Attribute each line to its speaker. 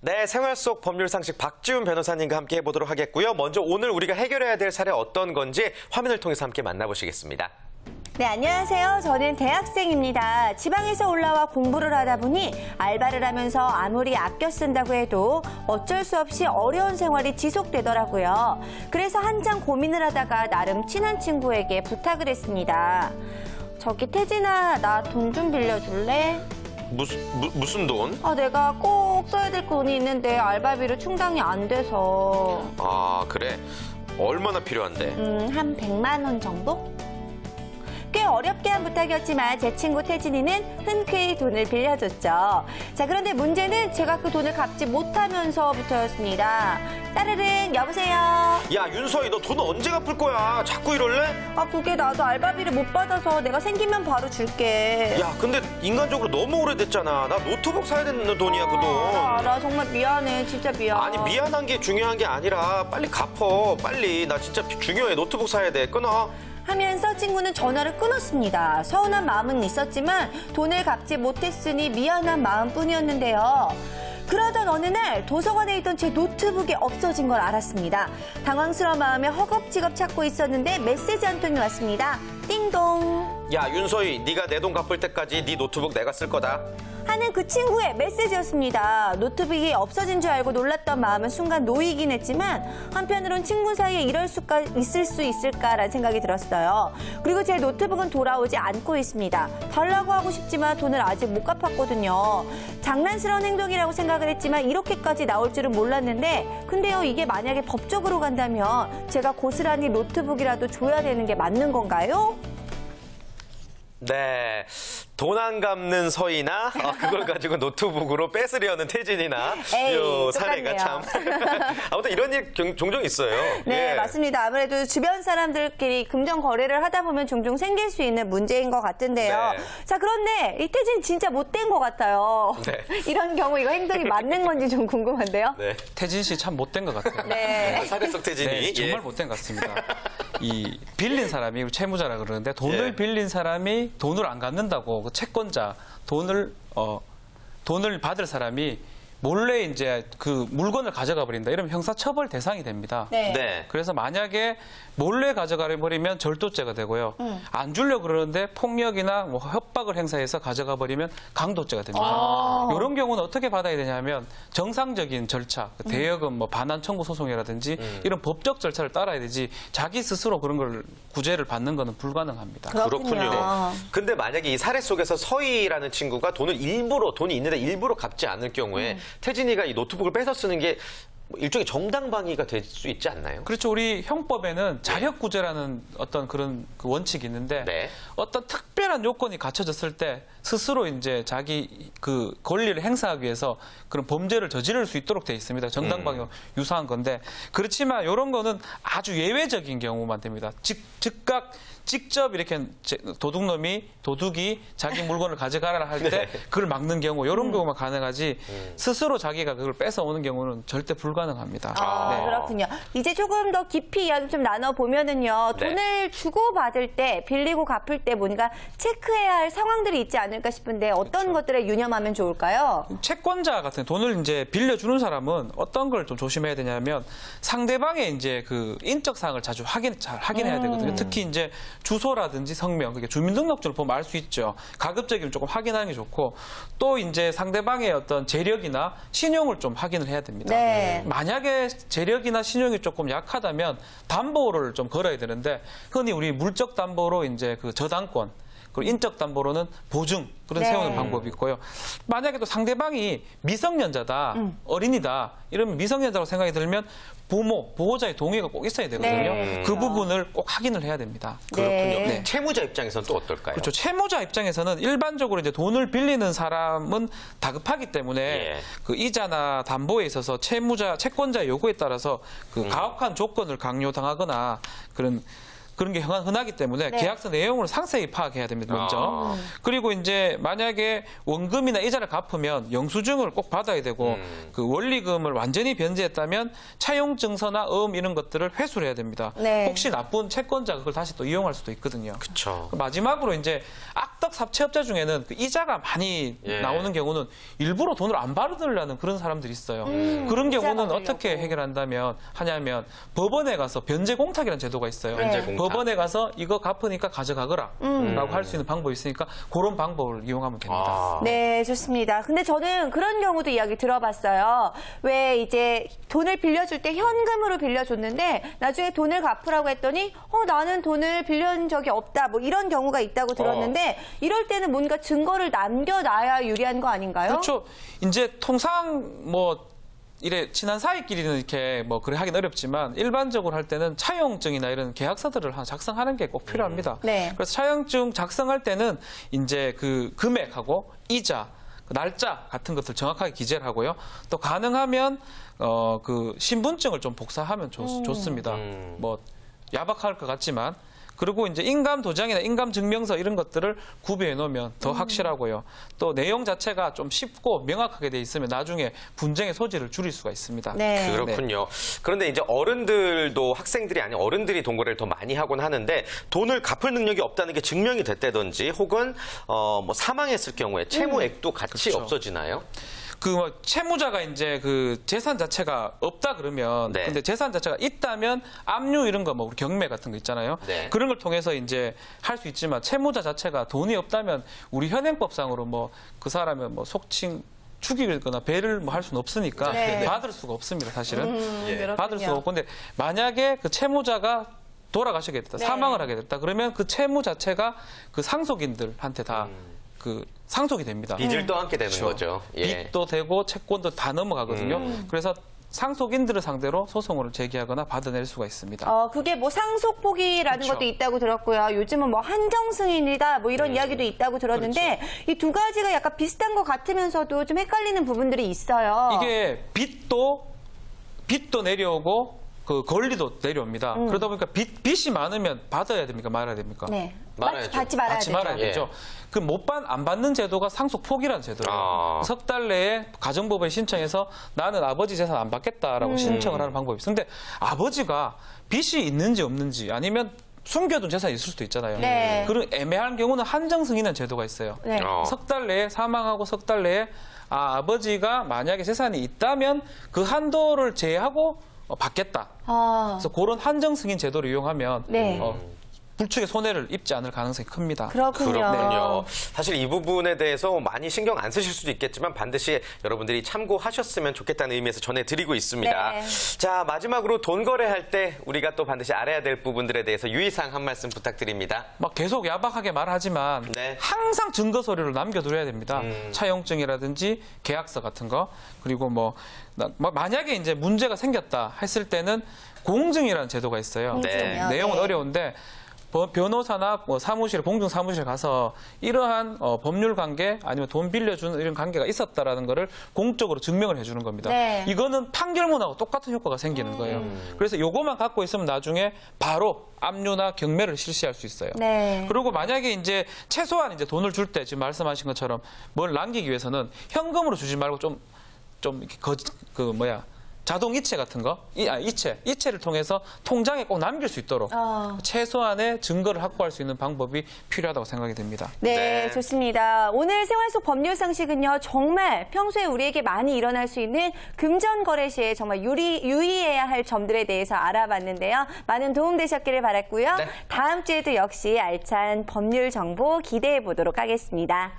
Speaker 1: 네, 생활 속 법률 상식 박지훈 변호사님과 함께 해보도록 하겠고요. 먼저 오늘 우리가 해결해야 될 사례 어떤 건지 화면을 통해서 함께 만나보시겠습니다.
Speaker 2: 네, 안녕하세요. 저는 대학생입니다. 지방에서 올라와 공부를 하다 보니 알바를 하면서 아무리 아껴 쓴다고 해도 어쩔 수 없이 어려운 생활이 지속되더라고요. 그래서 한참 고민을 하다가 나름 친한 친구에게 부탁을 했습니다. 저기 태진아, 나 돈 좀 빌려줄래?
Speaker 1: 무슨 돈?
Speaker 2: 내가 꼭 써야 될 돈이 있는데 알바비로 충당이 안 돼서.
Speaker 1: 아, 그래? 얼마나 필요한데?
Speaker 2: 한 100만 원 정도? 꽤 어렵게 한 부탁이었지만 제 친구 태진이는 흔쾌히 돈을 빌려줬죠. 자, 그런데 문제는 제가 그 돈을 갚지 못하면서부터였습니다. 따르릉, 여보세요?
Speaker 1: 야, 윤서희, 너 돈 언제 갚을 거야? 자꾸 이럴래?
Speaker 2: 그게 나도 알바비를 못 받아서 내가 생기면 바로 줄게.
Speaker 1: 야, 근데 인간적으로 너무 오래됐잖아. 나 노트북 사야 되는 돈이야, 그 돈.
Speaker 2: 알아, 정말 미안해. 진짜 미안.
Speaker 1: 아니, 미안한 게 중요한 게 아니라 빨리 갚어. 빨리. 나 진짜 중요해. 노트북 사야 돼. 끊어.
Speaker 2: 하면서 친구는 전화를 끊었습니다. 서운한 마음은 있었지만 돈을 갚지 못했으니 미안한 마음뿐이었는데요. 그러던 어느 날 도서관에 있던 제 노트북이 없어진 걸 알았습니다. 당황스러운 마음에 허겁지겁 찾고 있었는데 메시지 한 통이 왔습니다. 띵동.
Speaker 1: 야, 윤서희, 네가 내 돈 갚을 때까지 네 노트북 내가 쓸 거다.
Speaker 2: 하는 그 친구의 메시지였습니다. 노트북이 없어진 줄 알고 놀랐던 마음은 순간 놓이긴 했지만 한편으론 친구 사이에 이럴 수가 있을 수 있을까라는 생각이 들었어요. 그리고 제 노트북은 돌아오지 않고 있습니다. 달라고 하고 싶지만 돈을 아직 못 갚았거든요. 장난스러운 행동이라고 생각을 했지만 이렇게까지 나올 줄은 몰랐는데 근데요, 이게 만약에 법적으로 간다면 제가 고스란히 노트북이라도 줘야 되는 게 맞는 건가요?
Speaker 1: 네. 돈 안 갚는 서희나 그걸 가지고 노트북으로 뺏으려는 태진이나 요 사례가 참. 아무튼 이런 일 종종 있어요.
Speaker 2: 네,
Speaker 1: 예.
Speaker 2: 맞습니다. 아무래도 주변 사람들끼리 금전 거래를 하다 보면 종종 생길 수 있는 문제인 것 같은데요.
Speaker 1: 네.
Speaker 2: 자, 그런데 이태진 진짜 못된 것 같아요.
Speaker 1: 네.
Speaker 2: 이런 경우 이거 행동이 맞는 건지 좀 궁금한데요.
Speaker 1: 네.
Speaker 3: 태진 씨 참 못된 것 같아요.
Speaker 2: 네.
Speaker 1: 사례 속 태진이.
Speaker 3: 네, 정말
Speaker 1: 예.
Speaker 3: 못된 것 같습니다. 이 빌린 사람이 채무자라 그러는데 돈을
Speaker 1: 예.
Speaker 3: 빌린 사람이 돈을 안 갚는다고 그 채권자 돈을 받을 사람이 몰래 이제 그 물건을 가져가 버린다. 이러면 형사처벌 대상이 됩니다.
Speaker 2: 네.
Speaker 1: 네.
Speaker 3: 그래서 만약에 몰래 가져가 버리면 절도죄가 되고요. 안 주려고 그러는데 폭력이나 뭐 협박을 행사해서 가져가 버리면 강도죄가 됩니다. 이런 경우는 어떻게 받아야 되냐면 정상적인 절차, 대여금, 뭐 반환 청구 소송이라든지 이런 법적 절차를 따라야 되지 자기 스스로 그런 걸 구제를 받는 것은 불가능합니다.
Speaker 1: 그렇군요. 근데 만약에 이 사례 속에서 서희라는 친구가 돈이 있는데 일부러 갚지 않을 경우에 태진이가 이 노트북을 뺏어 쓰는 게 일종의 정당방위가 될 수 있지 않나요?
Speaker 3: 그렇죠. 우리 형법에는 자력구제라는 어떤 그런 그 원칙이 있는데
Speaker 1: 네.
Speaker 3: 어떤 특별한 요건이 갖춰졌을 때 스스로 이제 자기 그 권리를 행사하기 위해서 그런 범죄를 저지를 수 있도록 돼 있습니다. 정당방위와 유사한 건데 그렇지만 이런 거는 아주 예외적인 경우만 됩니다. 즉각 직접 이렇게 도둑이 자기 물건을 가져가라 할 때
Speaker 1: 네.
Speaker 3: 그걸 막는 경우 이런 경우만 가능하지 스스로 자기가 그걸 뺏어오는 경우는 절대 불가능합니다.
Speaker 2: 네. 그렇군요. 이제 조금 더 깊이 이야기 좀 나눠보면은요.
Speaker 1: 네.
Speaker 2: 돈을 주고 받을 때, 빌리고 갚을 때 뭔가 체크해야 할 상황들이 있지 않을까 싶은데 어떤 것들에 유념하면 좋을까요?
Speaker 3: 채권자 같은 돈을 이제 빌려주는 사람은 어떤 걸 좀 조심해야 되냐면 상대방의 이제 그 인적 사항을 자주 잘 확인해야 되거든요. 특히 이제 주소라든지 성명, 그게 주민등록증을 보면 알 수 있죠. 가급적이면 조금 확인하는 게 좋고 또 이제 상대방의 어떤 재력이나 신용을 좀 확인을 해야 됩니다.
Speaker 2: 네.
Speaker 3: 만약에 재력이나 신용이 조금 약하다면 담보를 좀 걸어야 되는데 흔히 우리 물적 담보로 이제 그 저당권 그리고 인적 담보로는 보증 그런
Speaker 2: 네.
Speaker 3: 세우는 방법이 있고요. 만약에 또 상대방이 미성년자다, 어린이다 이러면 미성년자라고 생각이 들면 보호자의 동의가 꼭 있어야 되거든요.
Speaker 2: 네.
Speaker 3: 그 부분을 꼭 확인을 해야 됩니다.
Speaker 1: 그렇군요.
Speaker 2: 네.
Speaker 1: 채무자 입장에서는 또 어떨까요?
Speaker 3: 그렇죠. 채무자 입장에서는 일반적으로 이제 돈을 빌리는 사람은 다급하기 때문에
Speaker 1: 예.
Speaker 3: 그 이자나 담보에 있어서 채권자의 요구에 따라서 그 가혹한 조건을 강요당하거나 그런 그런 게 흔하기 때문에
Speaker 2: 네.
Speaker 3: 계약서 내용을 상세히 파악해야 됩니다. 먼저. 그리고 이제 만약에 원금이나 이자를 갚으면 영수증을 꼭 받아야 되고 그 원리금을 완전히 변제했다면 차용증서나 이런 것들을 회수를 해야 됩니다.
Speaker 2: 네.
Speaker 3: 혹시 나쁜 채권자가 그걸 다시 또 이용할 수도 있거든요.
Speaker 1: 그렇죠.
Speaker 3: 마지막으로 이제 악덕 사채업자 중에는 그 이자가 많이
Speaker 1: 예.
Speaker 3: 나오는 경우는 일부러 돈을 안 받으려는 그런 사람들이 있어요. 그런
Speaker 2: 이자
Speaker 3: 경우는
Speaker 2: 받으려고.
Speaker 3: 어떻게 하냐면 법원에 가서 변제 공탁이라는 제도가 있어요.
Speaker 1: 변제 공탁.
Speaker 3: 법원에 가서 이거 갚으니까 가져가거라 라고 할 수 있는 방법이 있으니까 그런 방법을 이용하면 됩니다.
Speaker 1: 아.
Speaker 2: 네, 좋습니다. 근데 저는 그런 경우도 이야기 들어봤어요. 왜 이제 돈을 빌려줄 때 현금으로 빌려줬는데 나중에 돈을 갚으라고 했더니 나는 돈을 빌려준 적이 없다. 뭐 이런 경우가 있다고 들었는데 이럴 때는 뭔가 증거를 남겨놔야 유리한 거 아닌가요?
Speaker 3: 그렇죠. 이제 통상 이래 친한 사이끼리는 이렇게 그래 하긴 어렵지만 일반적으로 할 때는 차용증이나 이런 계약서들을 작성하는 게 꼭 필요합니다.
Speaker 2: 네.
Speaker 3: 그래서 차용증 작성할 때는 이제 그 금액하고 이자, 그 날짜 같은 것들 정확하게 기재를 하고요. 또 가능하면 그 신분증을 좀 복사하면 좋습니다. 야박할 것 같지만. 그리고 이제 인감 도장이나 인감 증명서 이런 것들을 구비해 놓으면 더 확실하고요. 또 내용 자체가 좀 쉽고 명확하게 돼 있으면 나중에 분쟁의 소지를 줄일 수가 있습니다.
Speaker 2: 네.
Speaker 1: 그렇군요. 그런데 이제 어른들도 학생들이 아닌 어른들이 동거래를 더 많이 하곤 하는데 돈을 갚을 능력이 없다는 게 증명이 됐다든지 혹은 사망했을 경우에 채무액도 같이
Speaker 3: 그렇죠.
Speaker 1: 없어지나요?
Speaker 3: 채무자가 이제 그 재산 자체가 없다 그러면
Speaker 1: 네.
Speaker 3: 근데 재산 자체가 있다면 압류 이런 거 우리 경매 같은 거 있잖아요.
Speaker 1: 네.
Speaker 3: 그런 걸 통해서 이제 할 수 있지만 채무자 자체가 돈이 없다면 우리 현행법상으로 그 사람을 속칭 죽이거나 배를 할 수는 없으니까
Speaker 2: 네.
Speaker 3: 받을 수가 없습니다. 사실은
Speaker 2: 그렇군요.
Speaker 3: 받을 수가 없고 근데 만약에 그 채무자가 돌아가시게 됐다,
Speaker 2: 네.
Speaker 3: 사망을 하게 됐다 그러면 그 채무 자체가 그 상속인들한테 다 그 상속이 됩니다.
Speaker 1: 빚을 떠안게 되는
Speaker 3: 그렇죠.
Speaker 1: 거죠. 예.
Speaker 3: 빚도 되고 채권도 다 넘어가거든요. 그래서 상속인들을 상대로 소송을 제기하거나 받아낼 수가 있습니다.
Speaker 2: 그게 상속 포기라는
Speaker 3: 그렇죠.
Speaker 2: 것도 있다고 들었고요. 요즘은 한정 승인이다 이런 이야기도 있다고 들었는데 이 두 가지가 약간 비슷한 것 같으면서도 좀 헷갈리는 부분들이 있어요.
Speaker 3: 이게 빚도 내려오고 그 권리도 내려옵니다. 그러다 보니까 빚이 많으면 받아야 됩니까? 말아야 됩니까?
Speaker 2: 네.
Speaker 1: 말아야죠.
Speaker 2: 받지 말아야
Speaker 3: 받지
Speaker 2: 되죠.
Speaker 3: 말아야
Speaker 1: 예.
Speaker 3: 되죠. 그 안 받는 제도가 상속 포기라는 제도예요.
Speaker 1: 아.
Speaker 3: 석 달 내에 가정법원에 신청해서 나는 아버지 재산 안 받겠다라고 신청을 하는 방법이 있어요. 근데 아버지가 빚이 있는지 없는지 아니면 숨겨둔 재산이 있을 수도 있잖아요.
Speaker 2: 네.
Speaker 3: 그런 애매한 경우는 한정 승인이라는 제도가 있어요.
Speaker 2: 네.
Speaker 3: 석 달 내에 사망하고 석 달 내에 아버지가 만약에 재산이 있다면 그 한도를 제외하고 받겠다. 그래서 그런 한정 승인 제도를 이용하면
Speaker 2: 네.
Speaker 3: 불측의 손해를 입지 않을 가능성이 큽니다.
Speaker 2: 그렇군요.
Speaker 1: 그렇군요. 사실 이 부분에 대해서 많이 신경 안 쓰실 수도 있겠지만 반드시 여러분들이 참고하셨으면 좋겠다는 의미에서 전해드리고 있습니다.
Speaker 2: 네.
Speaker 1: 자, 마지막으로 돈 거래할 때 우리가 또 반드시 알아야 될 부분들에 대해서 유의사항 한 말씀 부탁드립니다.
Speaker 3: 계속 야박하게 말하지만
Speaker 1: 네.
Speaker 3: 항상 증거 서류를 남겨두어야 됩니다. 차용증이라든지 계약서 같은 거 그리고 만약에 이제 문제가 생겼다 했을 때는 공증이라는 제도가 있어요.
Speaker 2: 공증이요?
Speaker 3: 내용은
Speaker 2: 네.
Speaker 3: 어려운데 변호사나 사무실, 공증사무실 가서 이러한 법률 관계 아니면 돈 빌려주는 이런 관계가 있었다라는 거를 공적으로 증명을 해주는 겁니다.
Speaker 2: 네.
Speaker 3: 이거는 판결문하고 똑같은 효과가 생기는 거예요. 그래서 요거만 갖고 있으면 나중에 바로 압류나 경매를 실시할 수 있어요.
Speaker 2: 네.
Speaker 3: 그리고 만약에 이제 최소한 이제 돈을 줄 때 지금 말씀하신 것처럼 뭘 남기기 위해서는 현금으로 주지 말고 좀 이렇게 자동 이체 같은 거, 이체를 통해서 통장에 꼭 남길 수 있도록 최소한의 증거를 확보할 수 있는 방법이 필요하다고 생각이 됩니다.
Speaker 2: 네,
Speaker 1: 네.
Speaker 2: 좋습니다. 오늘 생활 속 법률 상식은요, 정말 평소에 우리에게 많이 일어날 수 있는 금전 거래 시에 정말 유의해야 할 점들에 대해서 알아봤는데요. 많은 도움 되셨기를 바랐고요.
Speaker 1: 네.
Speaker 2: 다음 주에도 역시 알찬 법률 정보 기대해 보도록 하겠습니다.